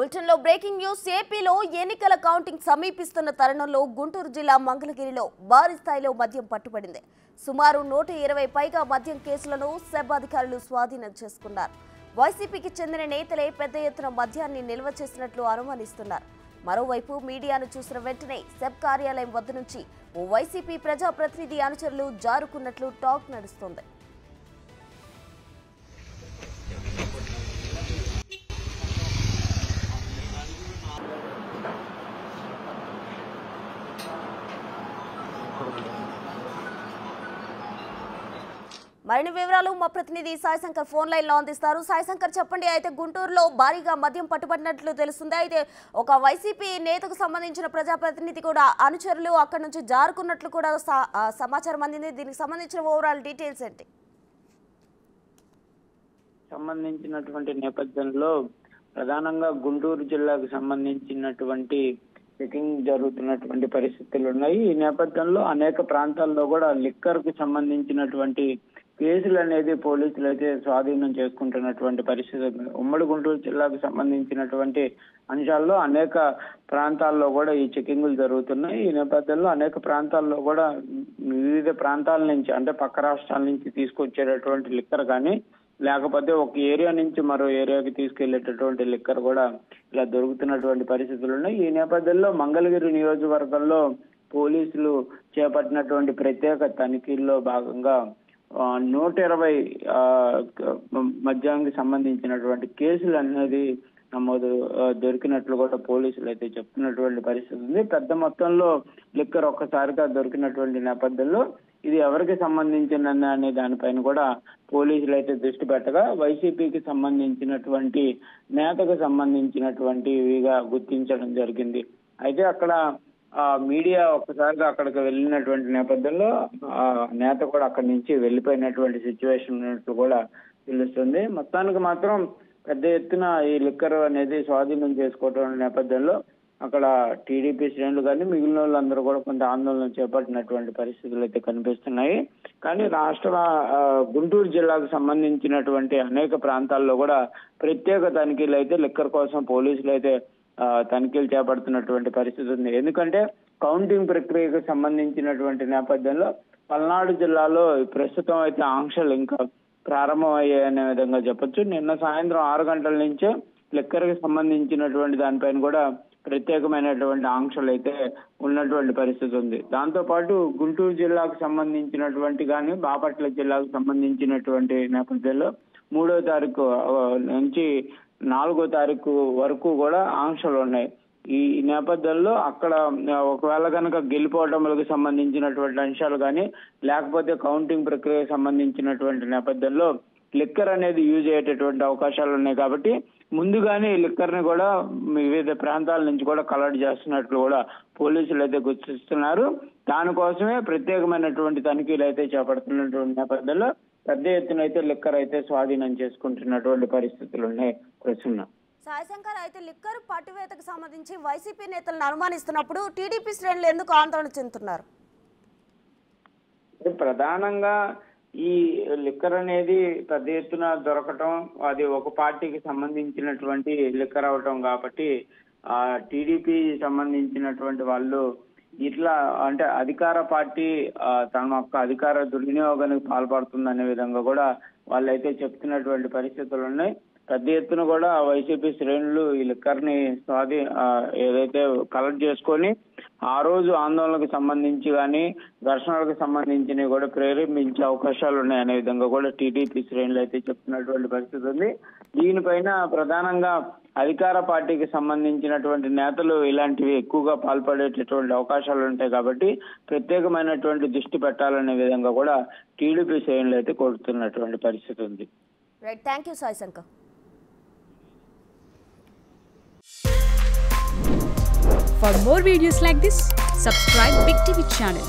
బులెటిన్లో breaking news. ఏపీలో ఎన్నికల కౌంటింగ్ సమీపిస్తున్న తరుణంలో గుంటూరు జిల్లా మంగళగిరిలో భారీ స్థాయిలో మద్యం పట్టుబడింది. సుమారు 120 పైగా మద్యం కేసులను సెబ్ అధికారులు స్వాధీనం చేసుకున్నారు. వైసీపీకి చెందిన నేతలే పెద్ద ఎత్తున మద్యాన్ని నిల్వ చేసినట్లు అనుమానిస్తున్నారు. మరోవైపు మీడియాను చూసిన వెంటనే సెబ్ కార్యాలయం వద్ద నుంచి ఓ వైసీపీ ప్రజాప్రతినిధి అనుచరులు జారుకున్నట్లు టాక్ నడుస్తోంది. మరిన్ని వివరాలు మా ప్రతినిధి సాయి శంకర్ ఫోన్ లైన్ లో అందిస్తారు. సాయి శంకర్, చెప్పండి. అయితే గుంటూరులో భారీగా మద్యం పట్టుబడినట్లు తెలుస్తుంది. అయితే ఒక వైసీపీ నేతకు సంబంధించిన ప్రజాప్రతినిధి కూడా అనుచరులు అక్కడి నుంచి జారుకున్నట్లు కూడా సమాచారం అందింది. దీనికి సంబంధించిన ఓవరాల్ డీటెయిల్స్ ఏంటి? సంబంధించినటువంటి నేపథ్యంలో ప్రధానంగా గుంటూరు జిల్లాకు సంబంధించినటువంటి చెకింగ్ జరుగుతున్నటువంటి పరిస్థితులు ఉన్నాయి. ఈ నేపథ్యంలో అనేక ప్రాంతాల్లో కూడా లిక్కర్ కు సంబంధించినటువంటి కేసులు అనేది పోలీసులు అయితే స్వాధీనం చేసుకుంటున్నటువంటి పరిస్థితి ఉంది. ఉమ్మడి గుంటూరు జిల్లాకు సంబంధించినటువంటి అంశాల్లో అనేక ప్రాంతాల్లో కూడా ఈ చెకింగులు జరుగుతున్నాయి. ఈ నేపథ్యంలో అనేక ప్రాంతాల్లో కూడా వివిధ ప్రాంతాల నుంచి, అంటే పక్క రాష్ట్రాల నుంచి తీసుకొచ్చేటటువంటి లిక్కర్ కానీ, లేకపోతే ఒక ఏరియా నుంచి మరో ఏరియాకి తీసుకెళ్లేటటువంటి లిక్కర్ కూడా ఇలా దొరుకుతున్నటువంటి పరిస్థితులు ఉన్నాయి. ఈ నేపథ్యంలో మంగళగిరి నియోజకవర్గంలో పోలీసులు చేపట్టినటువంటి ప్రత్యేక తనిఖీల్లో భాగంగా 120 మద్యానికి సంబంధించినటువంటి కేసులు అనేది నమోదు దొరికినట్లు కూడా పోలీసులు అయితే చెప్తున్నటువంటి పరిస్థితి ఉంది. పెద్ద మొత్తంలో లిక్కర్ ఒక్కసారిగా దొరికినటువంటి నేపథ్యంలో ఇది ఎవరికి సంబంధించిన అనే దానిపైన కూడా పోలీసులు అయితే దృష్టి పెట్టగా వైసీపీకి సంబంధించినటువంటి నేతకు సంబంధించినటువంటివిగా గుర్తించడం జరిగింది. అయితే అక్కడ మీడియా ఒక్కసారిగా అక్కడికి వెళ్ళినటువంటి నేపథ్యంలో నేత కూడా అక్కడి నుంచి వెళ్ళిపోయినటువంటి సిచ్యువేషన్ ఉన్నట్లు కూడా తెలుస్తుంది. మొత్తానికి మాత్రం పెద్ద ఎత్తున ఈ లిక్కర్ అనేది స్వాధీనం చేసుకోవడం నేపథ్యంలో అక్కడ టీడీపీ శ్రేణులు కానీ మిగిలిన వాళ్ళందరూ కూడా కొంత ఆందోళన చేపట్టినటువంటి పరిస్థితులు అయితే కనిపిస్తున్నాయి. కానీ గుంటూరు జిల్లాకు సంబంధించినటువంటి అనేక ప్రాంతాల్లో కూడా ప్రత్యేక తనిఖీలు అయితే లిక్కర్ కోసం పోలీసులు అయితే తనిఖీలు చేపడుతున్నటువంటి పరిస్థితి ఉంది. ఎందుకంటే కౌంటింగ్ ప్రక్రియకు సంబంధించినటువంటి నేపథ్యంలో పల్నాడు జిల్లాలో ప్రస్తుతం అయితే ఆంక్షలు ఇంకా ప్రారంభమయ్యాయనే విధంగా చెప్పొచ్చు. నిన్న సాయంత్రం 6 గంటల నుంచే లిక్కర్ కి సంబంధించినటువంటి దానిపైన కూడా ప్రత్యేకమైనటువంటి ఆంక్షలు అయితే ఉన్నటువంటి పరిస్థితి ఉంది. దాంతో పాటు గుంటూరు జిల్లాకు సంబంధించినటువంటి కానీ బాపట్ల జిల్లాకు సంబంధించినటువంటి నేపథ్యంలో 3వ తారీఖు నుంచి 4వ తారీఖు వరకు కూడా ఆంక్షలు ఉన్నాయి. ఈ నేపథ్యంలో అక్కడ ఒకవేళ కనుక గెలుపోవటములకు సంబంధించినటువంటి అంశాలు కానీ, లేకపోతే కౌంటింగ్ ప్రక్రియకు సంబంధించినటువంటి నేపథ్యంలో లిక్కర్ అనేది యూజ్ అయ్యేటటువంటి అవకాశాలు ఉన్నాయి. కాబట్టి ముందుగానే ఈ లిక్కర్ ని కూడా వివిధ ప్రాంతాల నుంచి కూడా కలెక్ట్ చేస్తున్నట్లు కూడా పోలీసులు అయితే గుర్తిస్తున్నారు. దానికోసమే ప్రత్యేకమైనటువంటి తనిఖీలు అయితే చేపడుతున్నటువంటి నేపథ్యంలో పెద్ద ఎత్తున అయితే లిక్కర్ అయితే స్వాధీనం చేసుకుంటున్నటువంటి పరిస్థితులు ఉన్నాయి. సాయిశంకర్, అయితే లిక్కర్ పట్టువేతకు సంబంధించి వైసీపీ నేతలను అనుమానిస్తున్నప్పుడు టీడీపీ శ్రేణులు ఎందుకు ఆందోళన చెందుతున్నారు? ప్రధానంగా ఈ లిక్కర్ అనేది పెద్ద ఎత్తున దొరకటం, అది ఒక పార్టీకి సంబంధించినటువంటి లిక్కర్ అవటం కాబట్టి టీడీపీ సంబంధించినటువంటి వాళ్ళు ఇట్లా, అంటే అధికార పార్టీ తమ యొక్క అధికార దుర్వినియోగానికి పాల్పడుతుందనే విధంగా కూడా వాళ్ళైతే చెప్తున్నటువంటి పరిస్థితులు ఉన్నాయి. పెద్ద ఎత్తున కూడా వైసీపీ శ్రేణులు ఈ లిక్కర్ ని ఏదైతే కలెక్ట్ చేసుకొని ఆ రోజు ఆందోళనకు సంబంధించి కానీ ఘర్షణలకు సంబంధించినవి కూడా ప్రేరేపించే అవకాశాలు ఉన్నాయనే విధంగా కూడా టీడీపీ శ్రేణులు అయితే చెప్తున్నటువంటి పరిస్థితి ఉంది. దీనిపైన ప్రధానంగా అధికార పార్టీకి సంబంధించినటువంటి నేతలు ఇలాంటివి ఎక్కువగా పాల్పడేటటువంటి అవకాశాలు ఉంటాయి. కాబట్టి ప్రత్యేకమైనటువంటి దృష్టి పెట్టాలనే విధంగా కూడా టీడీపీ శ్రేణులు అయితే కోరుతున్నటువంటి పరిస్థితి ఉంది. Right, thank you Sai Shankar. For more videos like this, subscribe Big TV channel.